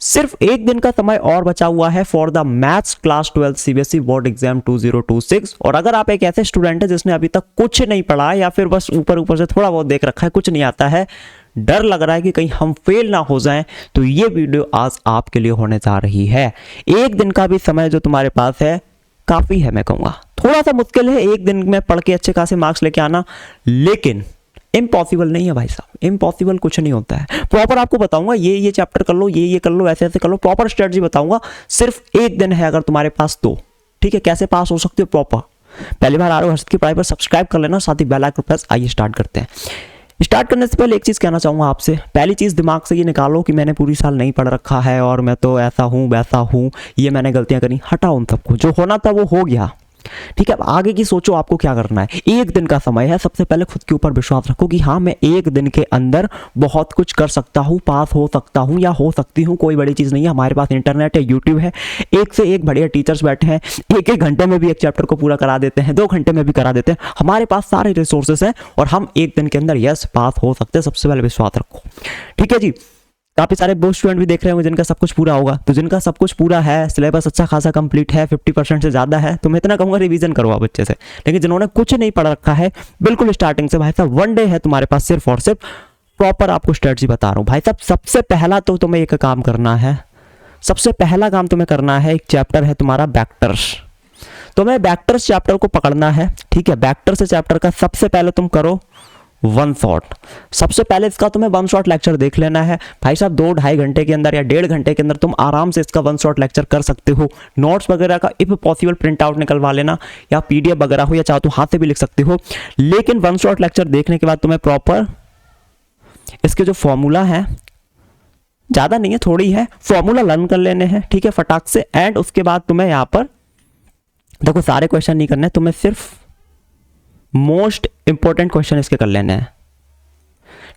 सिर्फ एक दिन का समय और बचा हुआ है for the maths class 12 CBSE board exam 2026। और अगर आप एक ऐसे स्टूडेंट है जिसने अभी तक कुछ नहीं पढ़ा या फिर बस ऊपर ऊपर से थोड़ा बहुत देख रखा है, कुछ नहीं आता है, डर लग रहा है कि कहीं हम फेल ना हो जाएं, तो ये वीडियो आज आपके लिए होने जा रही है। एक दिन का भी समय जो तुम्हारे पास है काफी है, मैं कहूँगा थोड़ा सा मुश्किल है एक दिन में पढ़ के अच्छे खासे मार्क्स लेके आना, लेकिन इम्पॉसिबल नहीं है भाई साहब, इम्पॉसिबल कुछ नहीं होता है। प्रॉपर आपको बताऊंगा ये चैप्टर कर लो, ये कर लो, ऐसे ऐसे कर लो, प्रॉपर स्ट्रेटजी बताऊंगा। सिर्फ एक दिन है अगर तुम्हारे पास तो, ठीक है, कैसे पास हो सकते हो प्रॉपर। पहली बार आ रहे हो हर्षद की पढ़ाई पर सब्सक्राइब कर लेना, साथ ही बेल आइकन प्रेस। आइए स्टार्ट करते हैं। स्टार्ट करने से पहले एक चीज़ कहना चाहूँगा आपसे। पहली चीज़ दिमाग से ये निकालो कि मैंने पूरी साल नहीं पढ़ रखा है और मैं तो ऐसा हूँ वैसा हूँ, ये मैंने गलतियाँ करी, हटाओ उन सबको। जो होना था वो हो गया, ठीक है। अब आगे की सोचो आपको क्या करना है। एक दिन का समय है, सबसे पहले खुद के ऊपर विश्वास रखो कि हाँ मैं एक दिन के अंदर बहुत कुछ कर सकता हूँ, पास हो सकता हूँ या हो सकती हूँ, कोई बड़ी चीज़ नहीं है। हमारे पास इंटरनेट है, यूट्यूब है, एक से एक बढ़िया टीचर्स बैठे हैं, एक घंटे में भी एक चैप्टर को पूरा करा देते हैं, 2 घंटे में भी करा देते हैं। हमारे पास सारे रिसोर्सेस हैं और हम एक दिन के अंदर यस पास हो सकते हैं। सबसे पहले विश्वास रखो, ठीक है जी। काफी सारे वो स्टूडेंट भी देख रहे होंगे जिनका सब कुछ पूरा होगा, तो जिनका सब कुछ पूरा है, सिलेबस अच्छा खासा कंप्लीट है, 50% से ज्यादा है, तो मैं इतना कहूंगा रिवीजन करो आप अच्छे से। लेकिन जिन्होंने कुछ नहीं पढ़ रखा है बिल्कुल स्टार्टिंग से, भाई साहब 1 डे है तुम्हारे पास सिर्फ और सिर्फ। प्रॉपर आपको स्ट्रेटजी बता रहा हूँ भाई साहब। सबसे पहला तो तुम्हें एक काम करना है, सबसे पहला काम तुम्हें करना है, एक चैप्टर है तुम्हारा वेक्टर्स। तुम्हें वेक्टर्स चैप्टर को पकड़ना है, ठीक है। वेक्टर्स चैप्टर का सबसे पहले तुम करो 1 शॉट। सबसे पहले इसका तुम्हें 1 शॉट लेक्चर देख लेना है भाई साहब। 2-2.5 घंटे के अंदर या 1.5 घंटे के अंदर तुम आराम से इसका 1 शॉट लेक्चर कर सकते हो। नोट्स वगैरह का इफ पॉसिबल प्रिंट आउट निकलवा लेना, या पीडीएफ वगैरह हो, या चाहो तो हाथ से भी लिख सकते हो। लेकिन 1 शॉट लेक्चर देखने के बाद तुम्हें प्रॉपर इसके जो फॉर्मूला है, ज्यादा नहीं है थोड़ी है, फॉर्मूला लर्न कर लेने हैं, ठीक है, फटाक से। एंड उसके बाद तुम्हें यहाँ पर देखो सारे क्वेश्चन नहीं करने, तुम्हें सिर्फ मोस्ट इंपॉर्टेंट क्वेश्चन इसके कर लेने हैं,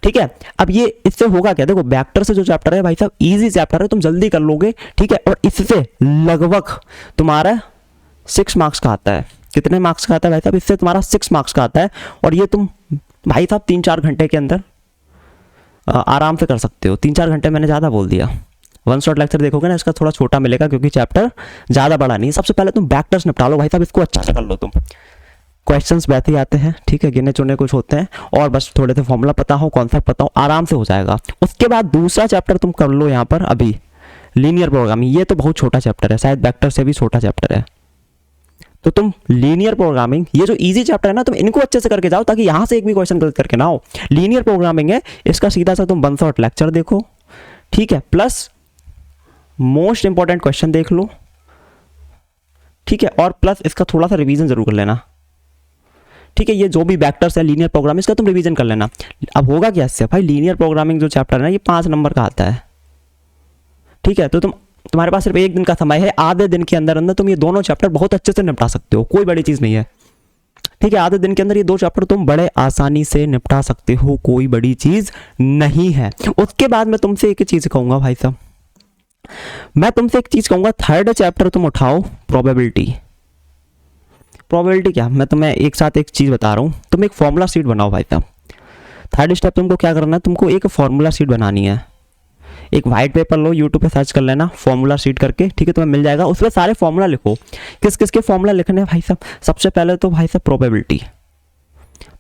ठीक है। अब ये इससे होगा क्या, देखो वेक्टर से जो चैप्टर है भाई साहब इजी चैप्टर है, तुम जल्दी कर लोगे, ठीक है। और इससे लगभग तुम्हारा 6 मार्क्स का आता है। कितने मार्क्स का आता है भाई साहब? इससे तुम्हारा 6 मार्क्स का आता है। और ये तुम भाई साहब 3-4 घंटे के अंदर आराम से कर सकते हो। 3-4 घंटे मैंने ज़्यादा बोल दिया। 1 शॉट लेक्चर देखोगे ना, इसका थोड़ा छोटा मिलेगा क्योंकि चैप्टर ज़्यादा बड़ा नहीं है। सबसे पहले तुम वेक्टर्स निपटा लो भाई साहब, इसको अच्छा से कर लो तुम। क्वेश्चंस वैसे ही आते हैं, ठीक है, गिने चुने कुछ होते हैं, और बस थोड़े से फॉर्मूला पता हो, कॉन्सेप्ट पता हो, आराम से हो जाएगा। उसके बाद दूसरा चैप्टर तुम कर लो यहाँ पर अभी, लीनियर प्रोग्रामिंग। ये तो बहुत छोटा चैप्टर है, शायद वेक्टर से भी छोटा चैप्टर है। तो तुम लीनियर प्रोग्रामिंग, ये जो इजी चैप्टर है ना, तुम इनको अच्छे से करके जाओ ताकि यहाँ से एक भी क्वेश्चन गलत करके ना हो। लीनियर प्रोग्रामिंग है, इसका सीधा सा तुम 1 शॉट लेक्चर देखो, ठीक है, प्लस मोस्ट इंपॉर्टेंट क्वेश्चन देख लो, ठीक है, और प्लस इसका थोड़ा सा रिवीजन जरूर कर लेना, ठीक है। ये जो भी वेक्टर्स है लीनियर प्रोग्रामिंग, इसका तुम रिवीजन कर लेना। अब होगा क्या इससे भाई, लीनियर प्रोग्रामिंग जो चैप्टर है ना, ये 5 नंबर का आता है, ठीक है। तो तुम्हारे पास सिर्फ एक दिन का समय है, आधे दिन के अंदर अंदर तुम ये दोनों चैप्टर बहुत अच्छे से निपटा सकते हो, कोई बड़ी चीज नहीं है, ठीक है। आधे दिन के अंदर ये 2 चैप्टर तुम बड़े आसानी से निपटा सकते हो, कोई बड़ी चीज नहीं है। उसके बाद मैं तुमसे एक चीज कहूंगा भाई साहब, मैं तुमसे एक चीज कहूंगा, 3rd चैप्टर तुम उठाओ, प्रोबेबिलिटी। प्रोबेबिलिटी क्या, मैं तुम्हें एक साथ एक चीज बता रहा हूं, तुम एक फॉर्मूला शीट बनाओ भाई साहब। 3rd स्टेप तुमको क्या करना है, तुमको एक फॉर्मूला शीट बनानी है। एक व्हाइट पेपर लो, यूट्यूब पे सर्च कर लेना फॉर्मूला शीट करके, ठीक है, तुम्हें मिल जाएगा। उसमें सारे फॉर्मूला लिखो। किस किस के फॉर्मूला लिखने हैं भाई साहब? सबसे पहले तो भाई साहब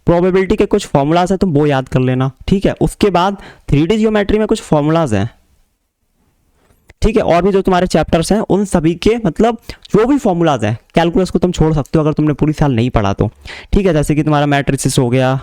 प्रोबेबिलिटी के कुछ फॉर्मूलाज हैं, तुम वो याद कर लेना, ठीक है। उसके बाद 3D जियोमेट्री में कुछ फॉर्मूलाज हैं, ठीक है, और भी जो तुम्हारे चैप्टर्स हैं उन सभी के मतलब जो भी फॉर्मूलाज हैं, कैलकुलस को तुम छोड़ सकते हो अगर तुमने पूरी साल नहीं पढ़ा तो, ठीक है। जैसे कि तुम्हारा मैट्रिसेस हो गया,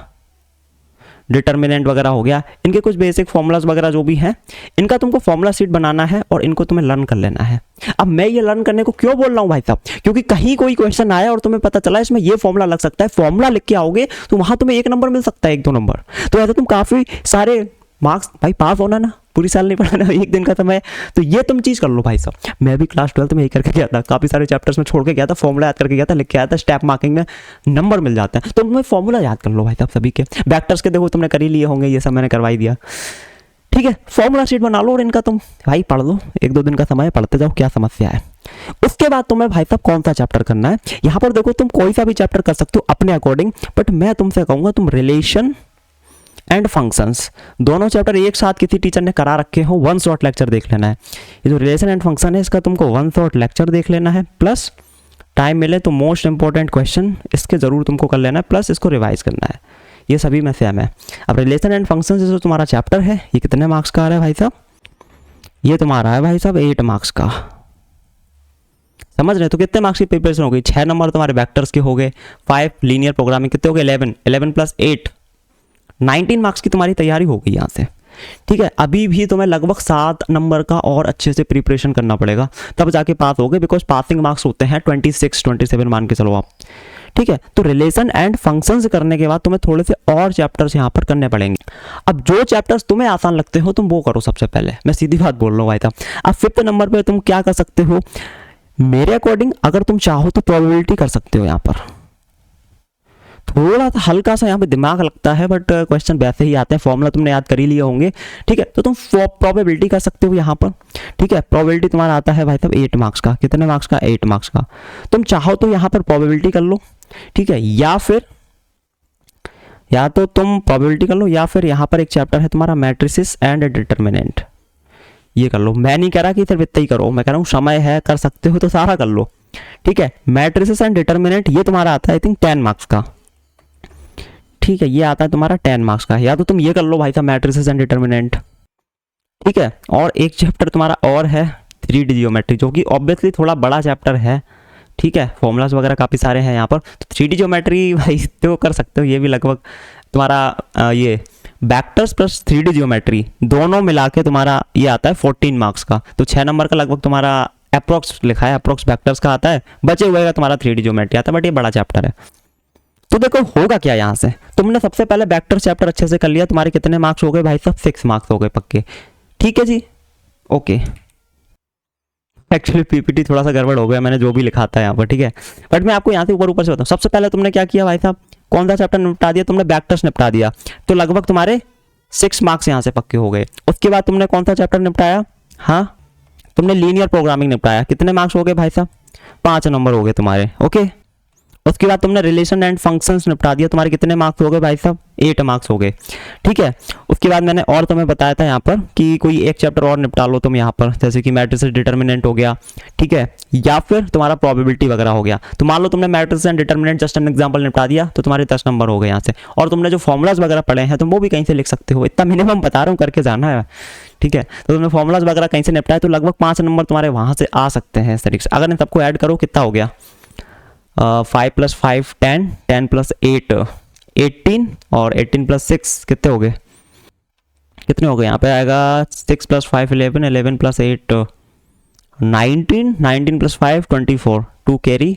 डिटर्मिनेंट वगैरह हो गया, इनके कुछ बेसिक फॉर्मूलाज वगैरह जो भी हैं, इनका तुमको फॉर्मूला शीट बनाना है और इनको तुम्हें लर्न कर लेना है। अब मैं ये लर्न करने को क्यों बोल रहा हूँ भाई साहब, क्योंकि कहीं कोई क्वेश्चन आया और तुम्हें पता चला इसमें ये फॉर्मूला लग सकता है, फॉर्मूला लिख के आओगे तो वहां तुम्हें 1 नंबर मिल सकता है, 1-2 नंबर। तो ऐसे तुम काफी सारे मार्क्स भाई पास होना ना, पूरी साल नहीं पढ़ाना, एक दिन का समय। तो ये तुम चीज कर लो भाई साहब। मैं भी क्लास 12 में यही करके गया था, काफी सारे चैप्टर्स में छोड़ के गया था, फॉर्मूला याद करके गया था, लिख के आया था, स्टेप मार्किंग में नंबर मिल जाता है। तो तुम्हें फॉर्मूला याद कर लो भाई साहब सभी के। वेक्टर्स के देखो तुमने कर ही लिए होंगे, ये सब मैंने करवाई दिया, ठीक है। फॉर्मूला शीट बना लो और इनका तुम भाई पढ़ लो, 1-2 दिन का समय पढ़ते जाओ, क्या समस्या है। उसके बाद तुम्हें भाई साहब कौन सा चैप्टर करना है, यहाँ पर देखो तुम कोई सा भी चैप्टर कर सकते हो अपने अकॉर्डिंग, बट मैं तुमसे कहूंगा तुम रिलेशन एंड फंक्शंस, दोनों चैप्टर एक साथ किसी टीचर ने करा रखे हो, वन शॉट लेक्चर देख लेना है। ये जो रिलेशन एंड फंक्शन है इसका तुमको वन शॉट लेक्चर देख लेना है, प्लस टाइम मिले तो मोस्ट इंपॉर्टेंट क्वेश्चन इसके ज़रूर तुमको कर लेना है, प्लस इसको रिवाइज करना है। ये सभी में सेम है। अब रिलेशन एंड फंक्शन जो तुम्हारा चैप्टर है ये कितने मार्क्स का आ रहा है भाई साहब? ये तुम्हारा है भाई साहब 8 मार्क्स का। समझ रहे? तो कितने मार्क्स की प्रिपरेशन हो गई? 6 नंबर तुम्हारे वेक्टर्स के हो गए, 5 लीनियर प्रोग्रामिंग कितने हो गए? 11 प्लस 8 19 मार्क्स की तुम्हारी तैयारी हो गई यहाँ से। ठीक है, अभी भी तुम्हें लगभग 7 नंबर का और अच्छे से प्रिपरेशन करना पड़ेगा, तब जाके पास हो गए, बिकॉज पासिंग मार्क्स होते हैं 26-27 मान के चलो आप। ठीक है, तो रिलेशन एंड फंक्शंस करने के बाद तुम्हें थोड़े से और चैप्टर्स यहाँ पर करने पड़ेंगे। अब जो चैप्टर्स तुम्हें आसान लगते हो तुम वो करो सबसे पहले, मैं सीधी बात बोल रहा हूँ भाई साहब। अब 5th नंबर पे तुम क्या कर सकते हो मेरे अकॉर्डिंग, अगर तुम चाहो तो प्रोबेबिलिटी कर सकते हो। यहाँ पर थोड़ा सा हल्का सा यहाँ पे दिमाग लगता है, बट क्वेश्चन वैसे ही आते हैं, फॉर्मूला तुमने याद कर ही लिए होंगे। ठीक है, तो तुम प्रोबेबिलिटी कर सकते हो यहाँ पर। ठीक है, प्रोबेबिलिटी तुम्हारा आता है भाई साहब 8 मार्क्स का। कितने मार्क्स का? 8 मार्क्स का। तुम चाहो तो यहाँ पर प्रोबेबिलिटी कर लो, ठीक है, या तो तुम प्रोबेबिलिटी कर लो, या फिर यहाँ पर एक चैप्टर है तुम्हारा मैट्रिसेस एंड डिटर्मिनेंट, ये कर लो। मैं नहीं कह रहा कि सिर्फ इतना ही करो, मैं कह रहा हूँ समय है, कर सकते हो तो सारा कर लो। ठीक है, मैट्रिसेस एंड डिटर्मिनेंट ये तुम्हारा आता है आई थिंक 10 मार्क्स का। ठीक है, ये आता है तुम्हारा 10 मार्क्स का, या तो तुम ये कर लो भाई साहब मैट्रिसेस एंड डिटर्मिनेंट। ठीक है, और एक चैप्टर तुम्हारा और है 3D जियोमेट्री, जो कि ऑब्वियसली थोड़ा बड़ा चैप्टर है। ठीक है, फॉर्मूलाज वगैरह काफ़ी सारे हैं यहाँ पर, तो 3D जियोमेट्री भाई तो कर सकते हो। ये भी लगभग तुम्हारा ये वेक्टर्स प्लस 3D जियोमेट्री दोनों मिला के तुम्हारा ये आता है 14 मार्क्स का। तो 6 नंबर का लगभग तुम्हारा अप्रोक्स लिखा है, अप्रोक्स वेक्टर्स का आता है, बचे हुए का तुम्हारा 3D जियोमेट्री आता है, बट ये बड़ा चैप्टर है। तो देखो होगा क्या यहाँ से, तुमने सबसे पहले वेक्टर चैप्टर अच्छे से कर लिया, तुम्हारे कितने मार्क्स हो गए भाई साहब? 6 मार्क्स हो गए पक्के। ठीक है जी, ओके। एक्चुअली पीपीटी थोड़ा सा गड़बड़ हो गया, मैंने जो भी लिखा था यहाँ पर। ठीक है, बट मैं आपको यहाँ से ऊपर से बताऊँ। सबसे पहले तुमने क्या किया भाई साहब? कौन सा चैप्टर निपटा दिया तुमने? वेक्टर्स निपटा दिया, तो लगभग तुम्हारे 6 मार्क्स यहाँ से पक्के हो गए। उसके बाद तुमने कौन सा चैप्टर निपटाया? हाँ, तुमने लीनियर प्रोग्रामिंग निपटाया। कितने मार्क्स हो गए भाई साहब? 5 नंबर हो गए तुम्हारे। ओके, उसके बाद तुमने रिलेशन एंड फंक्शंस निपटा दिया, तुम्हारे कितने मार्क्स हो गए भाई साहब? 8 मार्क्स हो गए। ठीक है, उसके बाद मैंने और तुम्हें बताया था यहाँ पर कि कोई एक चैप्टर और निपटा लो तुम यहाँ पर, जैसे कि मैट्रिसेस डिटर्मिनेंट हो गया। ठीक है, या फिर तुम्हारा प्रोबेबिलिटी वगैरह हो गया। तो मान लो तुमने matrices and determinant just an example निपटा दिया, तो तुम्हारे 10 नंबर हो गए यहाँ से। और तुमने जो फॉर्मुलाज वगैरह पढ़े हैं तुम वो भी कहीं से लिख सकते हो, इतना मिनिमम बता रहा हूँ, करके जाना है। ठीक है, तो तुमने फॉर्मुलाज वगैरह कहीं से निपटाए, तो लगभग 5 नंबर तुम्हारे वहाँ से आ सकते हैं इस तरीके से। अगर इन सबको ऐड करो कितना हो गया? 5 + 5 10, 10 + 8 18, और 18 + 6 कितने हो गए? कितने हो गए? यहाँ पे आएगा 6 + 5 11, 11 + 8 19, 19 + 5 24, 2 कैरी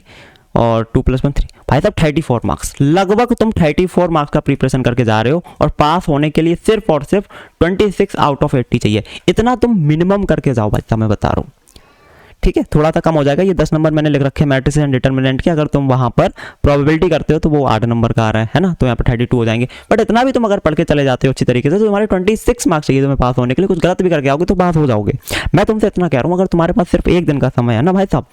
और 2 + 1 3। भाई साहब 34 मार्क्स, लगभग तुम 34 मार्क्स का प्रिपरेशन करके जा रहे हो, और पास होने के लिए सिर्फ और सिर्फ 26 आउट ऑफ 80 चाहिए। इतना तुम मिनिमम करके जाओ भाई साहब, मैं बता रहा हूँ। ठीक है, थोड़ा सा कम हो जाएगा। ये 10 नंबर मैंने लिख रखे हैं मैट्रिसेस एंड डिटर्मिनेंट के, अगर तुम वहां पर प्रोबेबिलिटी करते हो तो वो 8 नंबर का आ रहा है ना, तो यहाँ पर 32 हो जाएंगे। बट इतना भी तुम अगर पढ़ के चले जाते हो अच्छी तरीके से, तो तुम्हारे 26 मार्क्स चाहिए तुम्हें पास होने के लिए। कुछ गलत भी करके आओगे तो पास हो जाओगे। मैं तुमसे इतना कह रहा हूँ, अगर तुम्हारे पास सिर्फ 1 दिन का समय है ना भाई साहब,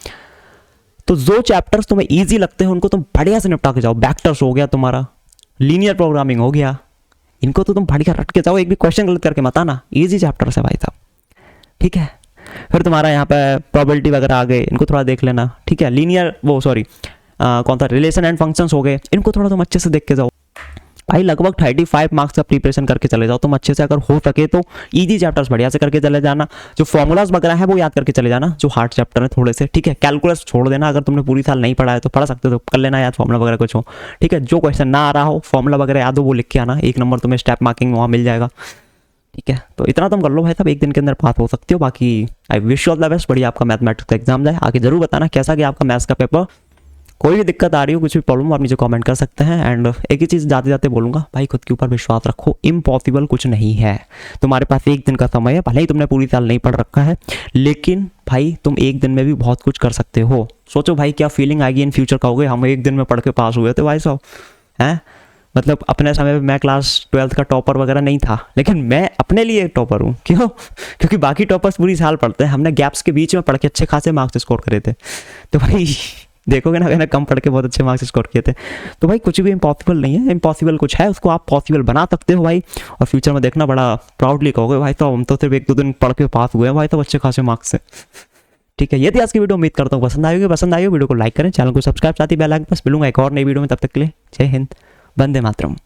तो जो चैप्टर्स तुम्हें ईजी लगते हैं उनको तुम बढ़िया से निपटा के जाओ। वेक्टर्स हो गया तुम्हारा, लीनियर प्रोग्रामिंग हो गया, इनको तो तुम बढ़िया रट के जाओ, एक भी क्वेश्चन गलत करके मत आना। ईजी चैप्टर्स है भाई साहब। ठीक है, फिर तुम्हारा यहाँ पे प्रोबेबिलिटी वगैरह आ गए, इनको थोड़ा देख लेना। ठीक है, लीनियर कौन सा रिलेशन एंड फंक्शंस हो गए, इनको थोड़ा तुम अच्छे से देख के जाओ भाई। लगभग 35 मार्क्स का प्रिपरेशन करके चले जाओ तुम अच्छे से, अगर हो सके तो इजी चैप्टर्स बढ़िया से करके चले जाना। जो फॉर्मूलाज वगैरह है वो याद करके चले जाना, जो हार्ड चैप्टर है थोड़े से। ठीक है, कैलकुलस छोड़ देना, अगर तुमने पूरी साल नहीं पढ़ा है तो पढ़ सकते हो तो कर लेना याद, फॉर्मूला वगैरह कुछ हो। ठीक है, जो क्वेश्चन ना आ रहा हो, फॉर्मूला वगैरह याद हो, वो लिख के आना, 1 नंबर तुम्हें स्टेप मार्किंग वहाँ मिल जाएगा। ठीक है, तो इतना तुम कर लो भाई साहब, 1 दिन के अंदर पास हो सकते हो। बाकी I wish you all the best, बढ़िया आपका मैथमेटिक्स का एग्जाम जाए। आगे जरूर बताना कैसा गया आपका मैथ्स का पेपर। कोई भी दिक्कत आ रही हो, कुछ भी प्रॉब्लम, आप नीचे कमेंट कर सकते हैं। एंड एक ही चीज़ जाते जाते बोलूँगा भाई, खुद के ऊपर विश्वास रखो, इम्पॉसिबल कुछ नहीं है। तुम्हारे पास 1 दिन का समय है, भले ही तुमने पूरी साल नहीं पढ़ रखा है, लेकिन भाई तुम 1 दिन में भी बहुत कुछ कर सकते हो। सोचो भाई क्या फीलिंग आएगी इन फ्यूचर, कहोगे हम 1 दिन में पढ़ के पास हुए थे भाई साहब, हैं। मतलब अपने समय में मैं क्लास 12th का टॉपर वगैरह नहीं था, लेकिन मैं अपने लिए टॉपर हूँ। क्यों? क्योंकि बाकी टॉपर्स पूरी साल पढ़ते हैं, हमने गैप्स के बीच में पढ़ के अच्छे खासे मार्क्स स्कोर करे थे। तो भाई देखोगे ना, मैंने कम पढ़ के बहुत अच्छे मार्क्स स्कोर किए थे। तो भाई कुछ भी इम्पॉसिबल नहीं है, इम्पॉसिबल कुछ है उसको आप पॉसिबल बना सकते हो भाई, और फ्यूचर में देखना बड़ा प्राउडली कहोगे भाई तो हम तो सिर्फ 1-2 दिन पढ़ के पास हुए हैं भाई, तो अच्छे खासे मार्क्स से। ठीक है, ये थी आज की वीडियो, उम्मीद करता हूँ पसंद आएगी। पसंद आई हो वीडियो को लाइक करें, चैनल को सब्सक्राइब, साथ ही बेल आइकन बस। मिलूंगा एक और नई वीडियो में, तब तक के लिए जय हिंद, वंदे मातरम।